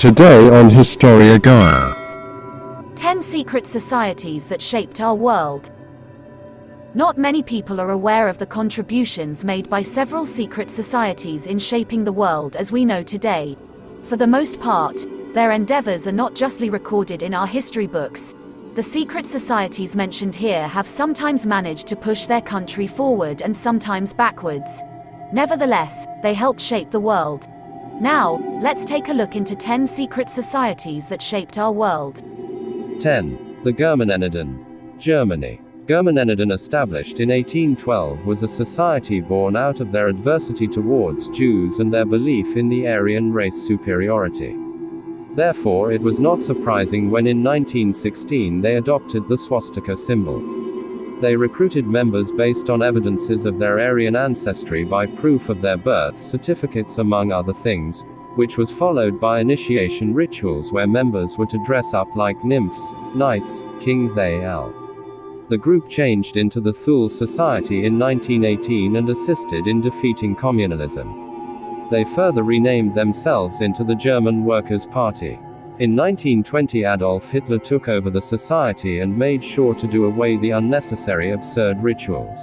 Today on Historia Gaia. 10 secret societies that shaped our world. Not many people are aware of the contributions made by several secret societies in shaping the world as we know today. For the most part, their endeavors are not justly recorded in our history books. The secret societies mentioned here have sometimes managed to push their country forward and sometimes backwards. Nevertheless, they helped shape the world. Now, let's take a look into 10 secret societies that shaped our world. 10. The Germaneniden, Germany. Germaneniden, established in 1812, was a society born out of their adversity towards Jews and their belief in the Aryan race superiority. Therefore, it was not surprising when in 1916 they adopted the swastika symbol. They recruited members based on evidences of their Aryan ancestry by proof of their birth certificates among other things, which was followed by initiation rituals where members were to dress up like nymphs, knights, kings al. The group changed into the Thule Society in 1918 and assisted in defeating communalism. They further renamed themselves into the German Workers' Party. In 1920 Adolf Hitler took over the society and made sure to do away the unnecessary absurd rituals.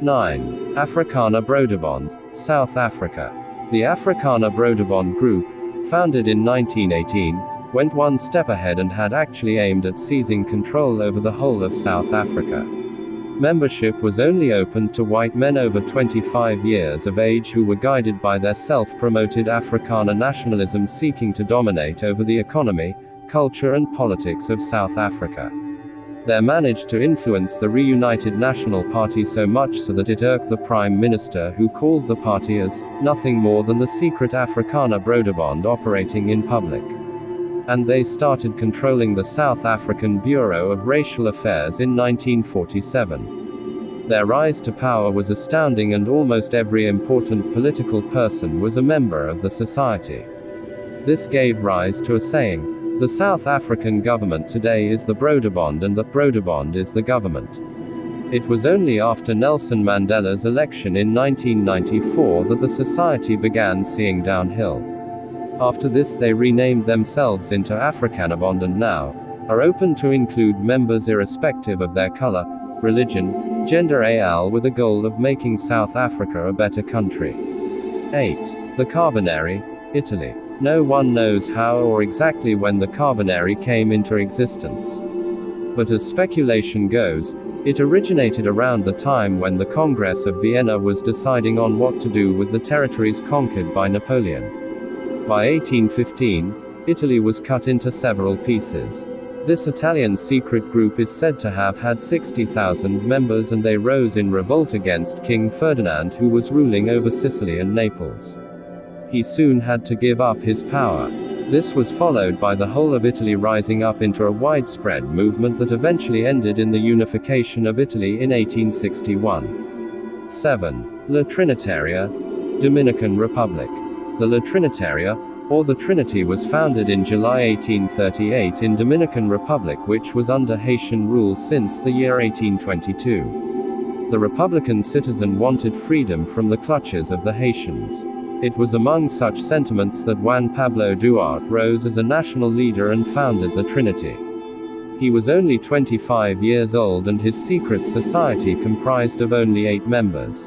9. Afrikaner Broederbond, South Africa. The Afrikaner Broederbond group, founded in 1918, went one step ahead and had actually aimed at seizing control over the whole of South Africa. Membership was only open to white men over 25 years of age who were guided by their self-promoted Afrikaner nationalism, seeking to dominate over the economy, culture and politics of South Africa. They managed to influence the reunited National Party so much so that it irked the Prime Minister, who called the party as nothing more than the secret Afrikaner Broederbond operating in public. And they started controlling the South African Bureau of Racial Affairs in 1947. Their rise to power was astounding, and almost every important political person was a member of the society. This gave rise to a saying: the South African government today is the Broederbond and the Broederbond is the government. It was only after Nelson Mandela's election in 1994 that the society began seeing downhill. After this they renamed themselves into Afrikanerbond and now are open to include members irrespective of their color, religion, gender al, with a goal of making South Africa a better country. 8. The Carbonari, Italy. No one knows how or exactly when the Carbonari came into existence. But as speculation goes, it originated around the time when the Congress of Vienna was deciding on what to do with the territories conquered by Napoleon. By 1815, Italy was cut into several pieces. This Italian secret group is said to have had 60,000 members, and they rose in revolt against King Ferdinand, who was ruling over Sicily and Naples. He soon had to give up his power. This was followed by the whole of Italy rising up into a widespread movement that eventually ended in the unification of Italy in 1861. 7. La Trinitaria, Dominican Republic. The La Trinitaria, or the Trinity, was founded in July 1838 in Dominican Republic, which was under Haitian rule since the year 1822. The Republican citizen wanted freedom from the clutches of the Haitians. It was among such sentiments that Juan Pablo Duarte rose as a national leader and founded the Trinity. He was only 25 years old, and his secret society comprised of only 8 members.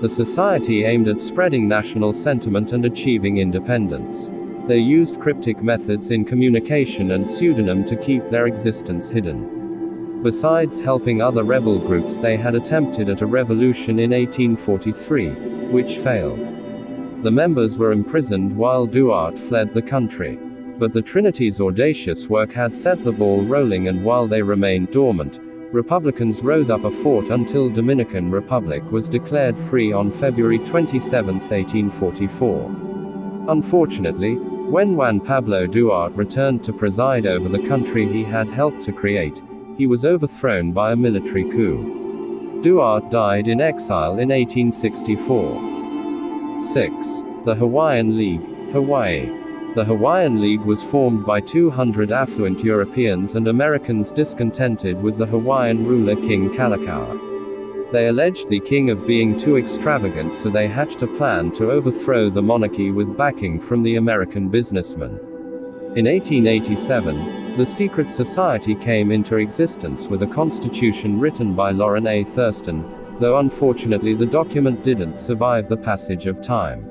The society aimed at spreading national sentiment and achieving independence. They used cryptic methods in communication and pseudonym to keep their existence hidden. Besides helping other rebel groups, they had attempted at a revolution in 1843, which failed. The members were imprisoned while Duarte fled the country. But the Trinity's audacious work had set the ball rolling, and while they remained dormant, Republicans rose up a fort until Dominican Republic was declared free on February 27, 1844. Unfortunately, when Juan Pablo Duarte returned to preside over the country he had helped to create, he was overthrown by a military coup. Duarte died in exile in 1864. 6. The Hawaiian League, Hawaii. The Hawaiian League was formed by 200 affluent Europeans and Americans discontented with the Hawaiian ruler King Kalakaua. They alleged the king of being too extravagant, so they hatched a plan to overthrow the monarchy with backing from the American businessmen. In 1887, the secret society came into existence with a constitution written by Lauren A. Thurston, though unfortunately the document didn't survive the passage of time.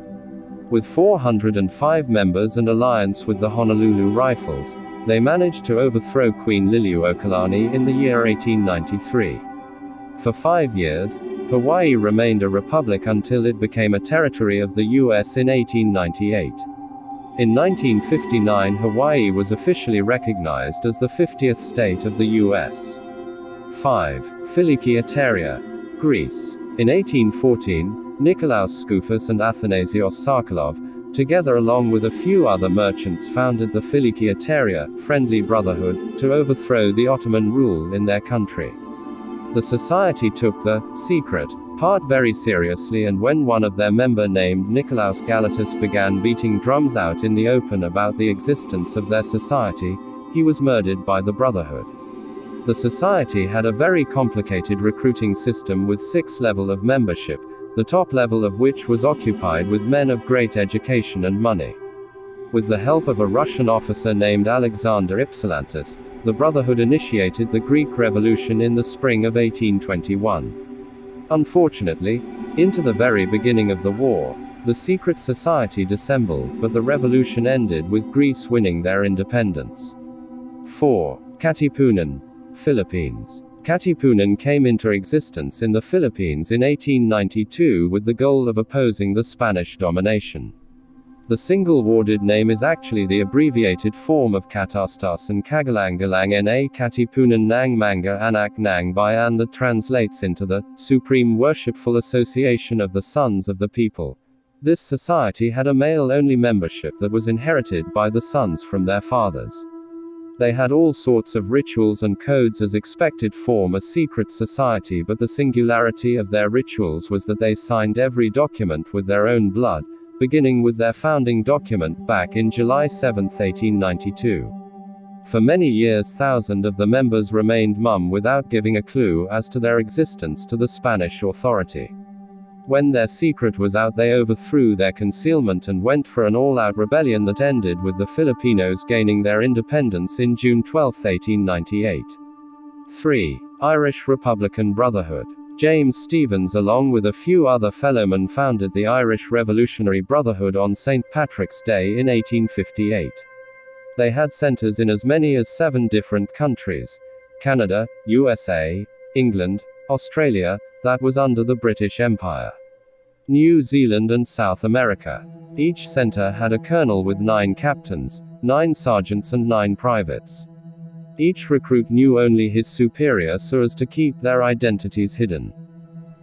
With 405 members and alliance with the Honolulu Rifles, they managed to overthrow Queen Liliuokalani in the year 1893. For 5 years, Hawaii remained a republic until it became a territory of the U.S. in 1898. In 1959, Hawaii was officially recognized as the 50th state of the U.S. 5. Filiki Eteria, Greece. In 1814, Nikolaos Skoufis and Athanasios Sarkolov, together along with a few other merchants, founded the Filiki Eteria, Friendly Brotherhood, to overthrow the Ottoman rule in their country. The society took the secret part very seriously, and when one of their member named Nikolaos Galatas began beating drums out in the open about the existence of their society, he was murdered by the Brotherhood. The society had a very complicated recruiting system with 6 levels of membership, the top level of which was occupied with men of great education and money. With the help of a Russian officer named Alexander Ypsilantis, the Brotherhood initiated the Greek Revolution in the spring of 1821. Unfortunately, into the very beginning of the war, the secret society dissembled, but the revolution ended with Greece winning their independence. 4. Katipunan, Philippines. Katipunan came into existence in the Philippines in 1892 with the goal of opposing the Spanish domination. The single-worded name is actually the abbreviated form of Katastas Kagalangalang Na Katipunan Nang Manga Anak Nang Bayan, that translates into the Supreme Worshipful Association of the Sons of the People. This society had a male-only membership that was inherited by the sons from their fathers. They had all sorts of rituals and codes as expected form a secret society, but the singularity of their rituals was that they signed every document with their own blood, beginning with their founding document back in July 7, 1892. For many years thousands of the members remained mum without giving a clue as to their existence to the Spanish authority. When their secret was out, they overthrew their concealment and went for an all-out rebellion that ended with the Filipinos gaining their independence in June 12, 1898. 3. Irish Republican Brotherhood. James Stephens along with a few other fellowmen founded the Irish Revolutionary Brotherhood on St. Patrick's Day in 1858. They had centers in as many as 7 different countries: Canada, USA, England, Australia, that was under the British Empire, New Zealand and South America. Each center had a colonel with 9 captains, 9 sergeants and 9 privates. Each recruit knew only his superior so as to keep their identities hidden.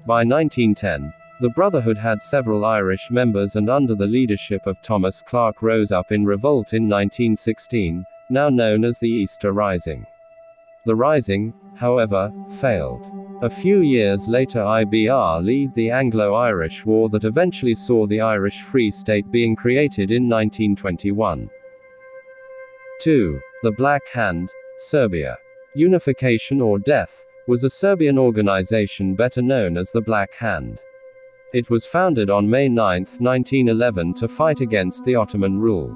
By 1910, the Brotherhood had several Irish members, and under the leadership of Thomas Clark rose up in revolt in 1916, now known as the Easter Rising. The Rising, however, failed. A few years later IBR led the Anglo-Irish War that eventually saw the Irish Free State being created in 1921. 2. The Black Hand, Serbia. Unification or Death was a Serbian organization better known as the Black Hand. It was founded on May 9, 1911 to fight against the Ottoman rule.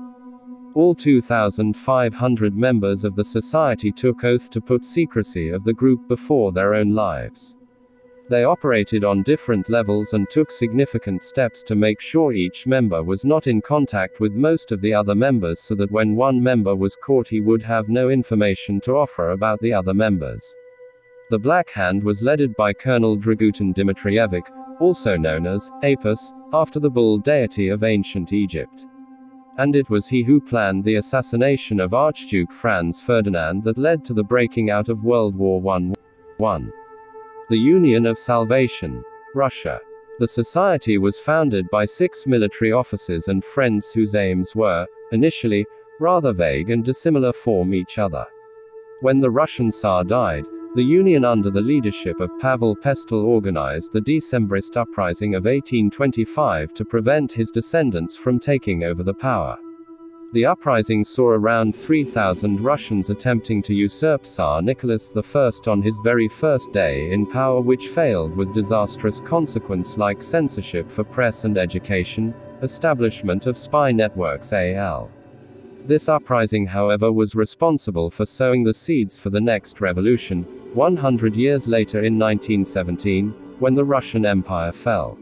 All 2,500 members of the society took oath to put secrecy of the group before their own lives. They operated on different levels and took significant steps to make sure each member was not in contact with most of the other members, so that when one member was caught he would have no information to offer about the other members. The Black Hand was led by Colonel Dragutin Dimitrijevic, also known as Apis, after the bull deity of ancient Egypt. And it was he who planned the assassination of Archduke Franz Ferdinand that led to the breaking out of World War I. The Union of Salvation, Russia. The society was founded by 6 military officers and friends whose aims were, initially, rather vague and dissimilar from each other. When the Russian Tsar died, the Union under the leadership of Pavel Pestel organized the Decembrist uprising of 1825 to prevent his descendants from taking over the power. The uprising saw around 3,000 Russians attempting to usurp Tsar Nicholas I on his very first day in power, which failed with disastrous consequence like censorship for press and education, establishment of spy networks al. This uprising, however, was responsible for sowing the seeds for the next revolution, 100 years later in 1917, when the Russian Empire fell.